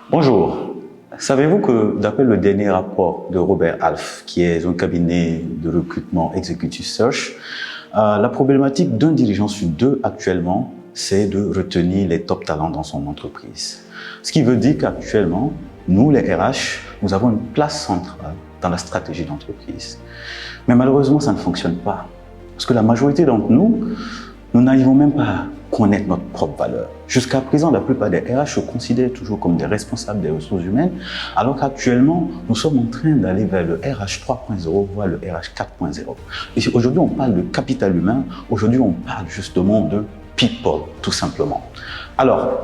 Bonjour. Savez-vous que d'après le dernier rapport de Robert Half, qui est un cabinet de recrutement Executive Search, la problématique d'un dirigeant sur deux actuellement, c'est de retenir les top talents dans son entreprise. Ce qui veut dire qu'actuellement, nous les RH, nous avons une place centrale dans la stratégie d'entreprise. Mais malheureusement, ça ne fonctionne pas. Parce que la majorité d'entre nous, nous n'arrivons même pas à connaître notre propre valeur. Jusqu'à présent, la plupart des RH se considèrent toujours comme des responsables des ressources humaines, alors qu'actuellement, nous sommes en train d'aller vers le RH 3.0, voire le RH 4.0. Et aujourd'hui, on parle de capital humain, aujourd'hui, on parle justement de people, tout simplement. Alors,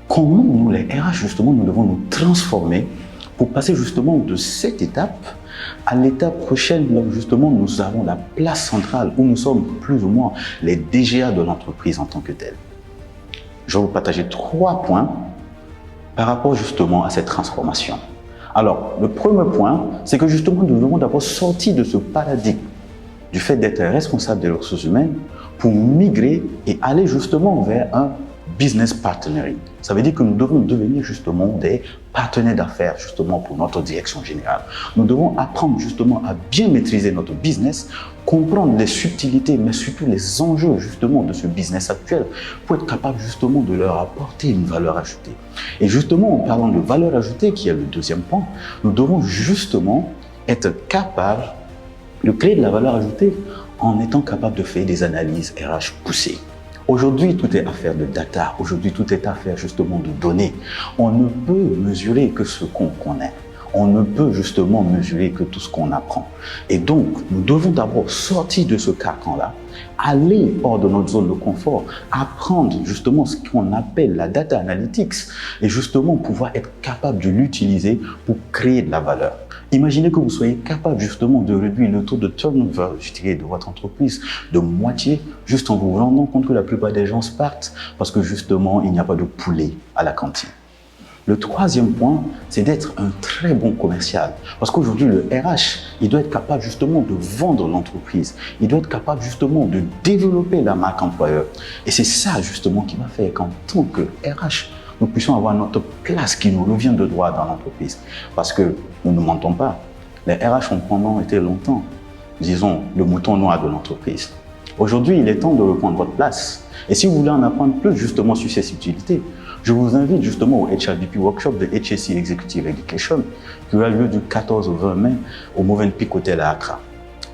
comment nous, les RH, justement, nous devons nous transformer pour passer justement de cette étape à l'étape prochaine, là où justement nous avons la place centrale, où nous sommes plus ou moins les DGA de l'entreprise en tant que telle. Je vais vous partager 3 points par rapport justement à cette transformation. Alors, le premier point, c'est que justement nous devons d'abord sortir de ce paradigme du fait d'être responsable des ressources humaines pour migrer et aller justement vers un business partnering. Ça veut dire que nous devons devenir justement des partenaires d'affaires justement pour notre direction générale. Nous devons apprendre justement à bien maîtriser notre business, comprendre les subtilités, mais surtout les enjeux justement de ce business actuel pour être capable justement de leur apporter une valeur ajoutée. Et justement, en parlant de valeur ajoutée, qui est le deuxième point, nous devons justement être capables de créer de la valeur ajoutée en étant capable de faire des analyses RH poussées. Aujourd'hui, tout est affaire de data. Aujourd'hui, tout est affaire justement de données. On ne peut mesurer que ce qu'on connaît. On ne peut justement mesurer que tout ce qu'on apprend. Et donc, nous devons d'abord sortir de ce carcan-là, aller hors de notre zone de confort, apprendre justement ce qu'on appelle la data analytics et justement pouvoir être capable de l'utiliser pour créer de la valeur. Imaginez que vous soyez capable justement de réduire le taux de turnover, je dirais, de votre entreprise de moitié, juste en vous rendant compte que la plupart des gens partent parce que justement, il n'y a pas de poulet à la cantine. Le troisième point, c'est d'être un très bon commercial. Parce qu'aujourd'hui, le RH, il doit être capable justement de vendre l'entreprise. Il doit être capable justement de développer la marque employeur. Et c'est ça justement qui va faire qu'en tant que RH, nous puissions avoir notre place qui nous revient de droit dans l'entreprise. Parce que nous ne mentons pas. Les RH ont pendant été longtemps, disons, le mouton noir de l'entreprise. Aujourd'hui, il est temps de reprendre votre place. Et si vous voulez en apprendre plus justement sur ces subtilités, je vous invite justement au HRBP Workshop de HSE Executive Education qui aura lieu du 14 au 20 mai au Movenpick Hotel à Accra.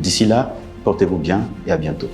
D'ici là, portez-vous bien et à bientôt.